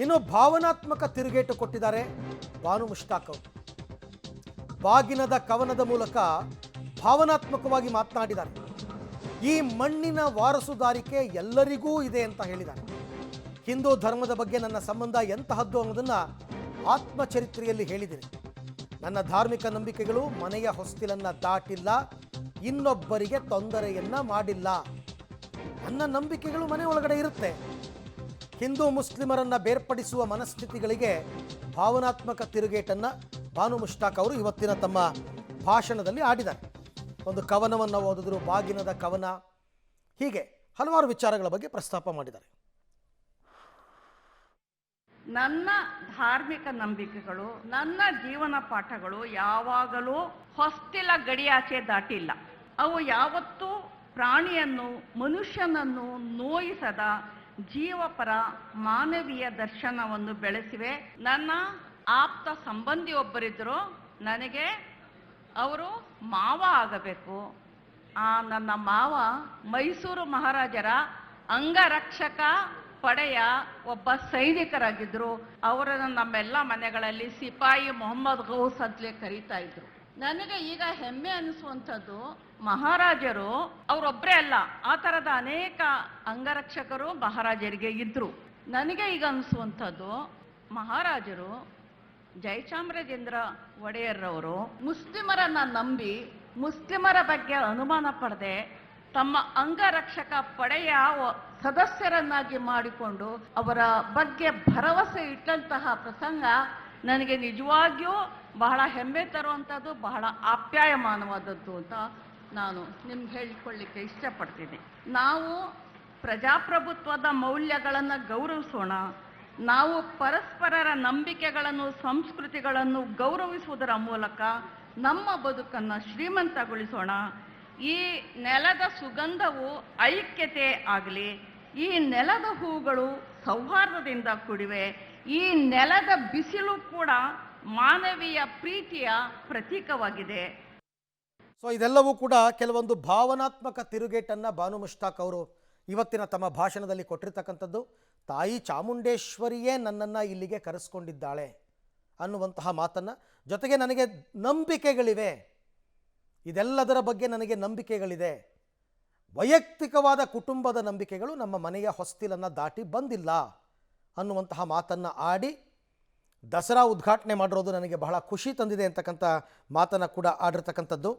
ಇನ್ನು ಭಾವನಾತ್ಮಕ ತಿರುಗೇಟು ಕೊಟ್ಟಿದ್ದಾರೆ ಬಾನು ಮುಷ್ತಾಕ್ ಅವರು. ಬಾಗಿನದ ಕವನದ ಮೂಲಕ ಭಾವನಾತ್ಮಕವಾಗಿ ಮಾತನಾಡಿದ್ದಾರೆ. ಈ ಮಣ್ಣಿನ ವಾರಸುದಾರಿಕೆ ಎಲ್ಲರಿಗೂ ಇದೆ ಅಂತ ಹೇಳಿದ್ದಾರೆ. ಹಿಂದೂ ಧರ್ಮದ ಬಗ್ಗೆ ನನ್ನ ಸಂಬಂಧ ಎಂತಹದ್ದು ಅನ್ನೋದನ್ನು ಆತ್ಮಚರಿತ್ರೆಯಲ್ಲಿ ಹೇಳಿದ್ದೀನಿ. ನನ್ನ ಧಾರ್ಮಿಕ ನಂಬಿಕೆಗಳು ಮನೆಯ ಹೊಸ್ತಿಲನ್ನು ದಾಟಿಲ್ಲ, ಇನ್ನೊಬ್ಬರಿಗೆ ತೊಂದರೆಯನ್ನ ಮಾಡಿಲ್ಲ. ನನ್ನ ನಂಬಿಕೆಗಳು ಮನೆ ಒಳಗಡೆ ಇರುತ್ತೆ. ಹಿಂದೂ ಮುಸ್ಲಿಮರನ್ನು ಬೇರ್ಪಡಿಸುವ ಮನಸ್ಥಿತಿಗಳಿಗೆ ಭಾವನಾತ್ಮಕ ತಿರುಗೇಟನ್ನು ಬಾನು ಮುಷ್ತಾಕ್ ಅವರು ಇವತ್ತಿನ ತಮ್ಮ ಭಾಷಣದಲ್ಲಿ ಆಡಿದ್ದಾರೆ. ಒಂದು ಕವನವನ್ನು ಓದಿದ್ರು, ಬಾಗಿನದ ಕವನ, ಹೀಗೆ ಹಲವಾರು ವಿಚಾರಗಳ ಬಗ್ಗೆ ಪ್ರಸ್ತಾಪ ಮಾಡಿದ್ದಾರೆ. ನನ್ನ ಧಾರ್ಮಿಕ ನಂಬಿಕೆಗಳು, ನನ್ನ ಜೀವನ ಪಾಠಗಳು ಯಾವಾಗಲೂ ಹೊಸ್ತಿಲ ಗಡಿಯಾಚೆ ದಾಟಿಲ್ಲ. ಅವು ಯಾವತ್ತೂ ಪ್ರಾಣಿಯನ್ನು, ಮನುಷ್ಯನನ್ನು ನೋಯಿಸದ ಜೀವಪರ ಮಾನವೀಯ ದರ್ಶನವನ್ನು ಬೆಳೆಸಿವೆ. ನನ್ನ ಆಪ್ತ ಸಂಬಂಧಿಯೊಬ್ಬರಿದ್ದರು, ನನಗೆ ಅವರು ಮಾವ ಆಗಬೇಕು. ನನ್ನ ಮಾವ ಮೈಸೂರು ಮಹಾರಾಜರ ಅಂಗರಕ್ಷಕ ಪಡೆಯ ಒಬ್ಬ ಸೈನಿಕರಾಗಿದ್ದರು. ಅವರನ್ನು ನಮ್ಮೆಲ್ಲ ಮನೆಗಳಲ್ಲಿ ಸಿಪಾಯಿ ಮೊಹಮ್ಮದ್ ಗೌಸ್ ಅಂತಲೇ ಕರೀತಾ ಇದ್ರು. ನನಗೆ ಈಗ ಹೆಮ್ಮೆ ಅನಿಸುವಂಥದ್ದು, ಮಹಾರಾಜರು ಅವರೊಬ್ಬರೇ ಅಲ್ಲ, ಆ ಥರದ ಅನೇಕ ಅಂಗರಕ್ಷಕರು ಮಹಾರಾಜರಿಗೆ ಇದ್ರು. ನನಗೆ ಈಗ ಅನಿಸುವಂಥದ್ದು, ಮಹಾರಾಜರು ಜಯಚಾಮರಾಜೇಂದ್ರ ಒಡೆಯರ್ರವರು ಮುಸ್ಲಿಮರನ್ನ ನಂಬಿ, ಮುಸ್ಲಿಮರ ಬಗ್ಗೆ ಅನುಮಾನ ಪಡದೆ ತಮ್ಮ ಅಂಗರಕ್ಷಕ ಪಡೆಯ ಸದಸ್ಯರನ್ನಾಗಿ ಮಾಡಿಕೊಂಡು ಅವರ ಬಗ್ಗೆ ಭರವಸೆ ಇಟ್ಟಂತಹ ಪ್ರಸಂಗ ನನಗೆ ನಿಜವಾಗಿಯೂ ಬಹಳ ಹೆಮ್ಮೆ ತರುವಂಥದ್ದು, ಬಹಳ ಆಪ್ಯಾಯಮಾನವಾದದ್ದು ಅಂತ ನಾನು ನಿಮ್ಗೆ ಹೇಳಿಕೊಳ್ಳಿಕ್ಕೆ ಇಷ್ಟಪಡ್ತೀನಿ. ನಾವು ಪ್ರಜಾಪ್ರಭುತ್ವದ ಮೌಲ್ಯಗಳನ್ನು ಗೌರವಿಸೋಣ. ನಾವು ಪರಸ್ಪರರ ನಂಬಿಕೆಗಳನ್ನು, ಸಂಸ್ಕೃತಿಗಳನ್ನು ಗೌರವಿಸುವುದರ ಮೂಲಕ ನಮ್ಮ ಬದುಕನ್ನು ಶ್ರೀಮಂತಗೊಳಿಸೋಣ. ಈ ನೆಲದ ಸುಗಂಧವು ಐಕ್ಯತೆ ಆಗಲಿ. ಈ ನೆಲದ ಹೂಗಳು ಸೌಹಾರ್ದದಿಂದ ಕೂಡಿವೆ. ಈ ನೆಲದ ಬಿಸಿಲು ಕೂಡ ಮಾನವೀಯ ಪ್ರೀತಿಯ ಪ್ರತೀಕವಾಗಿದೆ. ಸೊ ಇದೆಲ್ಲವೂ ಕೂಡ ಕೆಲವೊಂದು ಭಾವನಾತ್ಮಕ ತಿರುಗೇಟನ್ನು ಬಾನು ಮುಷ್ತಾಕ್ ಅವರು ಇವತ್ತಿನ ತಮ್ಮ ಭಾಷಣದಲ್ಲಿ ಕೊಟ್ಟಿರ್ತಕ್ಕಂಥದ್ದು. ತಾಯಿ ಚಾಮುಂಡೇಶ್ವರಿಯೇ ನನ್ನನ್ನು ಇಲ್ಲಿಗೆ ಕರೆಸ್ಕೊಂಡಿದ್ದಾಳೆ ಅನ್ನುವಂತಹ ಮಾತನ್ನು, ಜೊತೆಗೆ ನನಗೆ ನಂಬಿಕೆಗಳಿವೆ, ಇದೆಲ್ಲದರ ಬಗ್ಗೆ ನನಗೆ ನಂಬಿಕೆಗಳಿದೆ. ವೈಯಕ್ತಿಕವಾದ ಕುಟುಂಬದ ನಂಬಿಕೆಗಳು ನಮ್ಮ ಮನೆಯ ಹೊಸ್ತಿಲನ್ನು ದಾಟಿ ಬಂದಿಲ್ಲ ಅನ್ನುವಂತಹ ಮಾತನ್ನು ಆಡಿ ದಸರಾ ಉದ್ಘಾಟನೆ ಮಾಡಿರೋದು ನನಗೆ ಬಹಳ ಖುಷಿ ತಂದಿದೆ ಅಂತಕ್ಕಂಥ ಮಾತನ್ನು ಕೂಡ ಆಡಿರ್ತಕ್ಕಂಥದ್ದು.